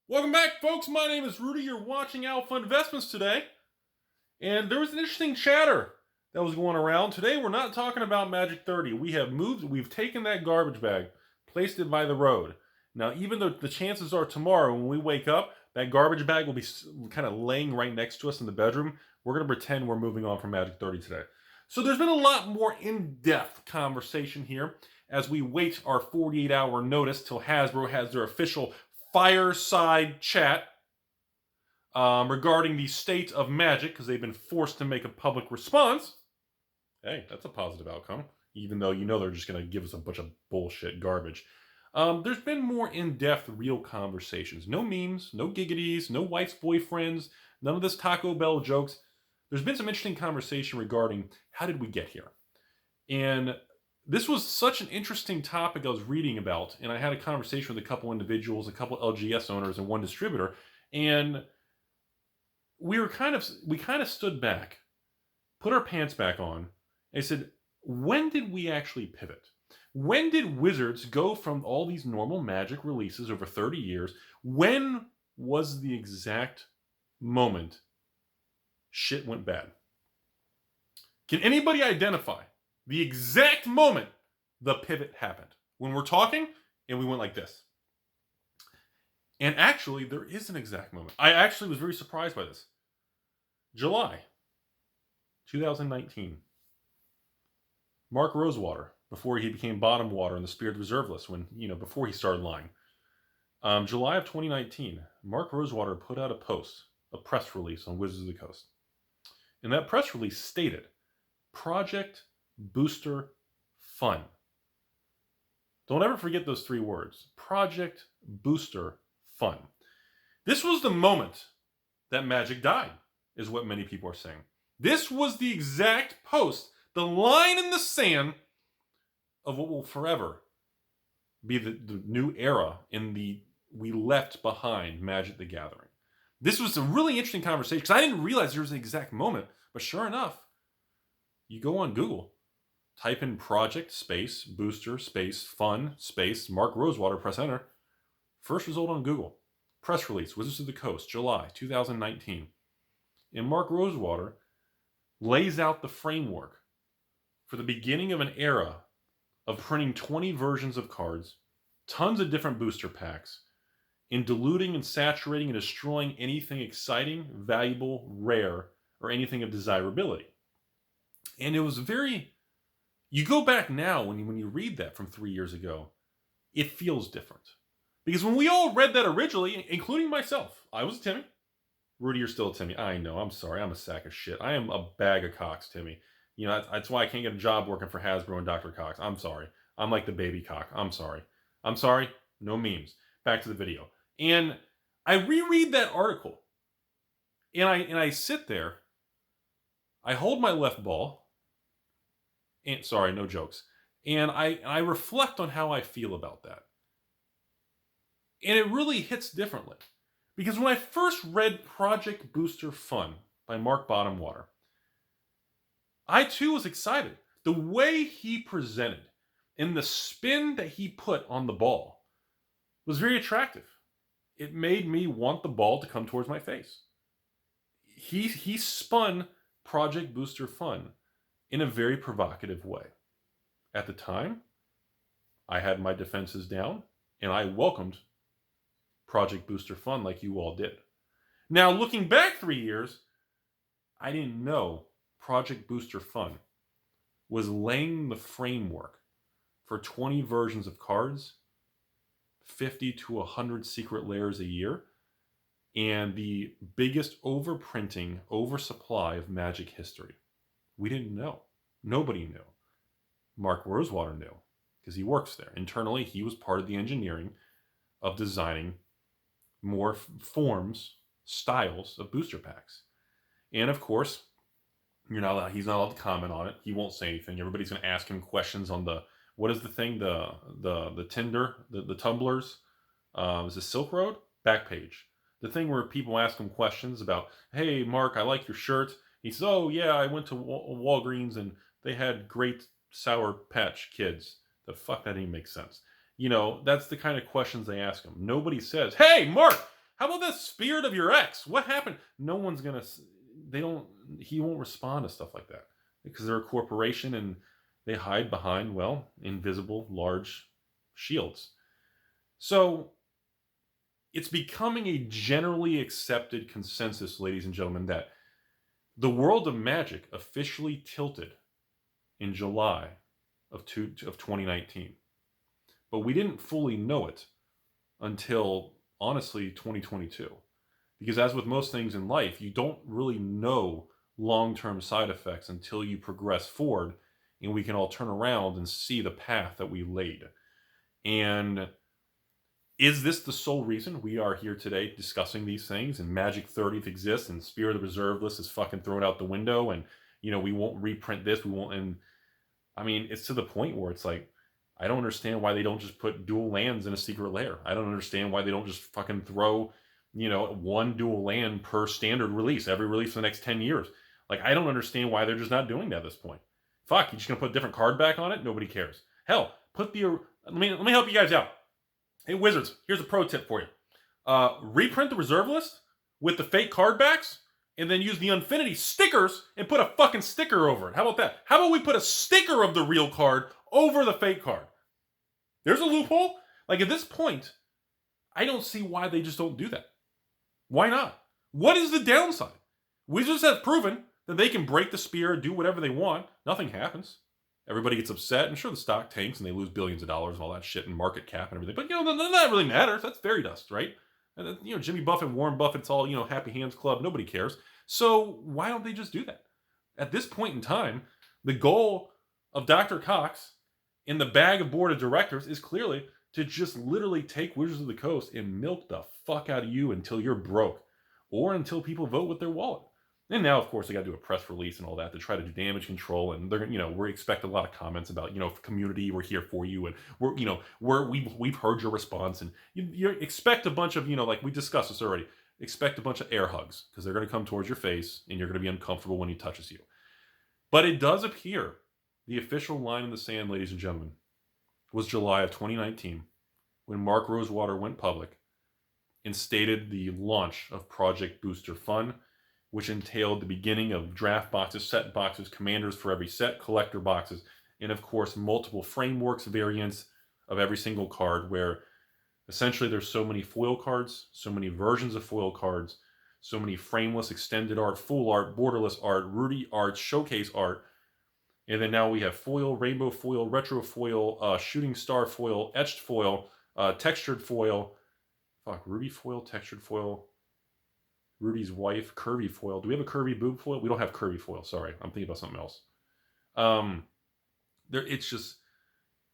Welcome back, folks. My name is Rudy. You're watching Alpha Investments today. And there was an interesting chatter that was going around. Today, we're not talking about Magic 30. We've taken that garbage bag, placed it by the road. Now, even though the chances are tomorrow when we wake up, that garbage bag will be kind of laying right next to us in the bedroom. We're going to pretend we're moving on from Magic 30 today. So there's been a lot more in-depth conversation here as we wait our 48-hour notice till Hasbro has their official fireside chat regarding the state of Magic, because they've been forced to make a public response. Hey, that's a positive outcome, even though you know they're just going to give us a bunch of bullshit garbage. There's been more in-depth, real conversations. No memes, no giggities, no wife's boyfriends, none of this Taco Bell jokes. There's been some interesting conversation regarding how did we get here? And this was such an interesting topic I was reading about, and I had a conversation with a couple individuals, a couple LGS owners, and one distributor, and we kind of stood back, put our pants back on, and said, when did we actually pivot? When did Wizards go from all these normal Magic releases over 30 years? When was the exact moment shit went bad? Can anybody identify the exact moment the pivot happened? When we're talking and we went like this. And actually, there is an exact moment. I actually was very surprised by this. July 2019. Mark Rosewater, before he became bottom water on the Spirit Reserve list, before he started lying. July of 2019, Mark Rosewater put out a press release on Wizards of the Coast. And that press release stated, Project Booster Fun. Don't ever forget those three words. Project Booster Fun. This was the moment that Magic died, is what many people are saying. This was the exact post, the line in the sand of what will forever be the new era we left behind Magic the Gathering. This was a really interesting conversation because I didn't realize there was an exact moment, but sure enough, you go on Google, type in Project Space Booster Space Fun Space Mark Rosewater, press enter. First result on Google. Press release, Wizards of the Coast, July 2019. And Mark Rosewater lays out the framework for the beginning of an era of printing 20 versions of cards, tons of different booster packs, and diluting and saturating and destroying anything exciting, valuable, rare, or anything of desirability. And it was you go back now when you read that from 3 years ago, it feels different. Because when we all read that originally, including myself, I was a Timmy. Rudy, you're still a Timmy. I know, I'm sorry, I'm a sack of shit. I am a bag of cocks, Timmy. That's why I can't get a job working for Hasbro and Dr. Cox. I'm sorry. I'm like the baby cock. I'm sorry. I'm sorry. No memes. Back to the video. And I reread that article. And I sit there. I hold my left ball. And sorry, no jokes. And I reflect on how I feel about that. And it really hits differently. Because when I first read Project Booster Fun by Mark Bottomwater, I too was excited. The way he presented and the spin that he put on the ball was very attractive. It made me want the ball to come towards my face. He spun Project Booster Fun in a very provocative way. At the time, I had my defenses down and I welcomed Project Booster Fun like you all did. Now, looking back 3 years, I didn't know Project Booster Fun was laying the framework for 20 versions of cards, 50 to 100 secret layers a year, and the biggest overprinting, oversupply of Magic history. We didn't know. Nobody knew. Mark Rosewater knew because he works there. Internally, he was part of the engineering of designing more forms, styles of booster packs. And of course, he's not allowed to comment on it. He won't say anything. Everybody's going to ask him questions on what is the thing, the Tinder, the Tumblrs, is it Silk Road? Backpage. The thing where people ask him questions about, hey, Mark, I like your shirt. He says, oh, yeah, I went to Walgreens and they had great Sour Patch Kids. The fuck, that didn't make sense. That's the kind of questions they ask him. Nobody says, hey, Mark, How about that spirit of your ex? What happened? No one's going to, he won't respond to stuff like that because they're a corporation and they hide behind, well, invisible, large shields. So it's becoming a generally accepted consensus, ladies and gentlemen, that the world of magic officially tilted in July of 2019. But we didn't fully know it until, honestly, 2022. Because as with most things in life, you don't really know long-term side effects until you progress forward and we can all turn around and see the path that we laid. And is this the sole reason we are here today discussing these things and Magic 30th exists and Spirit of the Reserve List is fucking thrown out the window and, we won't reprint this, we won't, and I mean, it's to the point where it's like, I don't understand why they don't just put dual lands in a secret lair. I don't understand why they don't just fucking throw, one dual land per standard release, every release for the next 10 years. Like, I don't understand why they're just not doing that at this point. Fuck, you're just gonna put a different card back on it? Nobody cares. Hell, let me help you guys out. Hey, Wizards, here's a pro tip for you. Reprint the reserve list with the fake card backs and then use the Infinity stickers and put a fucking sticker over it. How about that? How about we put a sticker of the real card over the fake card? There's a loophole. Like, at this point, I don't see why they just don't do that. Why not? What is the downside? Wizards have proven that they can break the spear, do whatever they want. Nothing happens. Everybody gets upset, and sure, the stock tanks, and they lose billions of dollars and all that shit, and market cap and everything. But, none of that really matters. That's fairy dust, right? And, Jimmy Buffett, Warren Buffett's all, Happy Hands Club. Nobody cares. So why don't they just do that? At this point in time, the goal of Dr. Cox in the bag of board of directors is clearly to just literally take Wizards of the Coast and milk the fuck out of you until you're broke or until people vote with their wallet. And now, of course, they got to do a press release and all that to try to do damage control. And they're, we expect a lot of comments about, community, we're here for you, and we've heard your response, and you expect a bunch of, like we discussed this already. Expect a bunch of air hugs because they're going to come towards your face, and you're going to be uncomfortable when he touches you. But it does appear the official line in the sand, ladies and gentlemen, was July of 2019 when Mark Rosewater went public and stated the launch of Project Booster Fund, which entailed the beginning of draft boxes, set boxes, commanders for every set, collector boxes, and of course multiple frameworks variants of every single card, where essentially there's so many foil cards, so many versions of foil cards, so many frameless, extended art, full art, borderless art, Rudy art, showcase art, and then now we have foil, rainbow foil, retro foil, shooting star foil, etched foil, textured foil, Ruby foil, textured foil, Rudy's wife, curvy foil. Do we have a curvy boob foil? We don't have curvy foil. Sorry, I'm thinking about something else.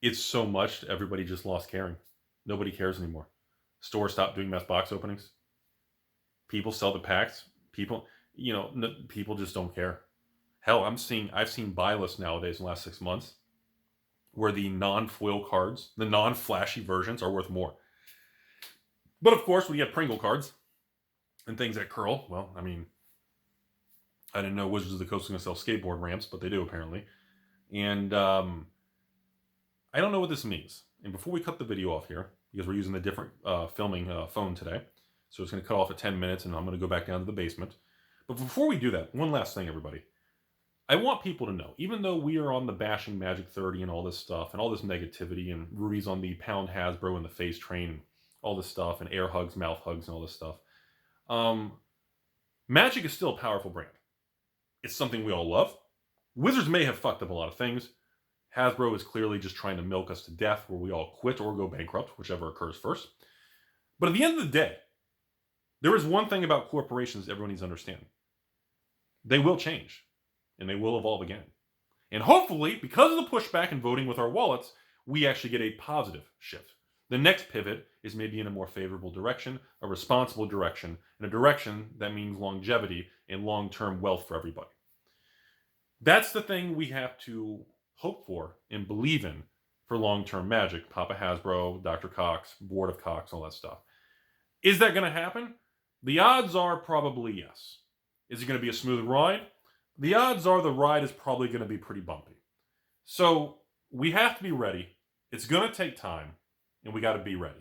It's so much. Everybody just lost caring. Nobody cares anymore. Stores stopped doing mass box openings. People sell the packs. People just don't care. Hell, I've seen buy lists nowadays in the last 6 months where the non-foil cards, the non-flashy versions, are worth more. But of course, when you have Pringle cards and things that curl, well, I mean, I didn't know Wizards of the Coast was going to sell skateboard ramps, but they do apparently. And I don't know what this means. And before we cut the video off here, because we're using a different filming phone today, so it's going to cut off at 10 minutes, and I'm going to go back down to the basement. But before we do that, one last thing, everybody. I want people to know, even though we are on the bashing Magic 30 and all this stuff, and all this negativity, and Rudy's on the pound Hasbro and the face train, and all this stuff, and air hugs, mouth hugs, and all this stuff. Magic is still a powerful brand. It's something we all love. Wizards may have fucked up a lot of things. Hasbro is clearly just trying to milk us to death, where we all quit or go bankrupt, whichever occurs first. But at the end of the day, there is one thing about corporations everyone needs to understand. They will change, and they will evolve again. And hopefully, because of the pushback and voting with our wallets, we actually get a positive shift. The next pivot is maybe in a more favorable direction, a responsible direction, and a direction that means longevity and long-term wealth for everybody. That's the thing we have to hope for and believe in for long-term Magic. Papa Hasbro, Dr. Cox, Board of Cox, all that stuff. Is that going to happen? The odds are probably yes. Is it going to be a smooth ride? The odds are the ride is probably going to be pretty bumpy. So we have to be ready. It's going to take time, and we got to be ready.